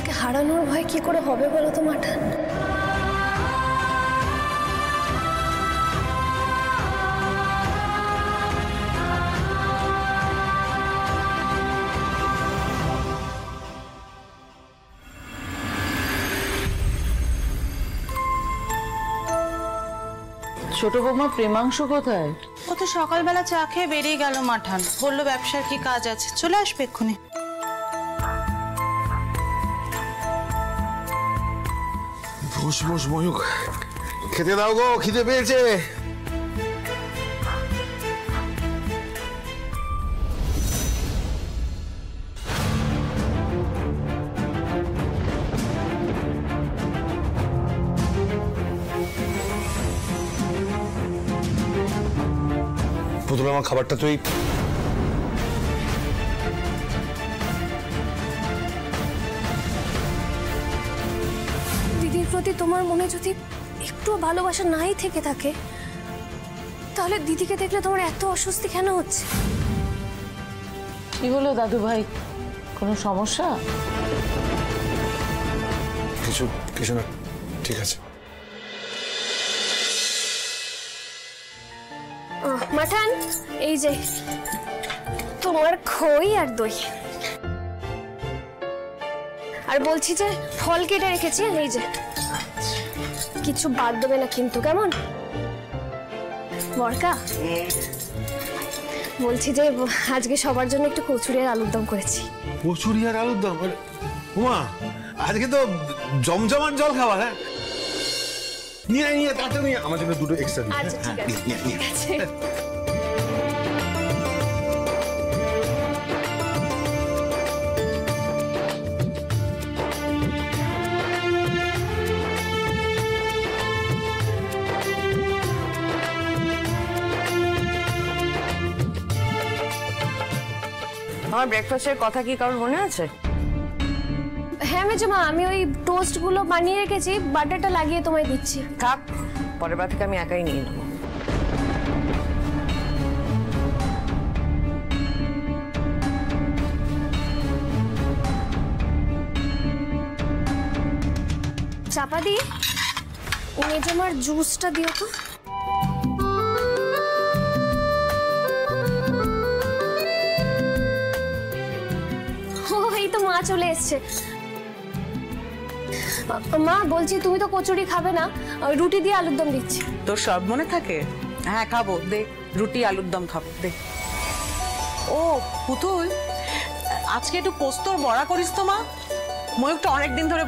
তোমাকে হারানোর ভয় কি করে হবে বলো তো মাঠান? ছোট বৌমা প্রেমাংশু কোথায়? ও তো সকালবেলা চা খেয়ে বেরিয়ে গেল মাঠান, বললো ব্যবসার কি কাজ আছে, চলে আসবে এক্ষুনি। বস বস ময়ূক, খেতে দাও গো, খিদে পেয়েছে। পুতুল, আমার খাবারটা তুই। দিদির প্রতি তোমার মনে যদি একটু ভালোবাসা নাই থেকে থাকে, তাহলে দিদিকে দেখলে তোমার এত অস্বস্তি কেন হচ্ছে? কি হলো দাদু ভাই, কোনো সমস্যা? কিছু না, ঠিক আছে। মাঠান, এই যে তোমার খই আর দই, আর বলছি যে ফল কেটে রেখেছি, এই যে কিছু বাদ দেবে না কিন্তু, কেমন? বরকা, বলছি যে আজকে সবার জন্য একটু কচুরি আর আলুর দম করেছি। কচুরি আর আলুর দম? উমা, আজকে তো জমজমাট জল খাবার। হ্যাঁ, নিয়ে তাতে নিয়ে আমার জন্য দুটো এক্সট্রা দিন। আচ্ছা ঠিক আছে, ঠিক আছে। আমার ব্রেকফাস্টের কথা কি কারণ মনে আছে? হ্যাঁ মেজমা, আমি ওই টোস্ট গুলো বানিয়ে রেখেছি, বাটারটা লাগিয়ে তোমায় দিচ্ছি। থাক, পরের বার থেকে আমি একাই নিয়ে নেবো। চাপা দি, মেজমার জুসটা দিও তো। এই তো মা চলে এসছে। মা, বলছি তুমি তো কচুরি খাবে না, রুটি দিয়ে আলুর দম দিচ্ছি। তোর সব মনে থাকে? হ্যাঁ খাবো, দে রুটি আলুর দম খাবো, দে। ও পুতুল, আজকে একটু পোস্তর বড়া করিস তো মা, ময়ূকটা অনেকদিন ধরে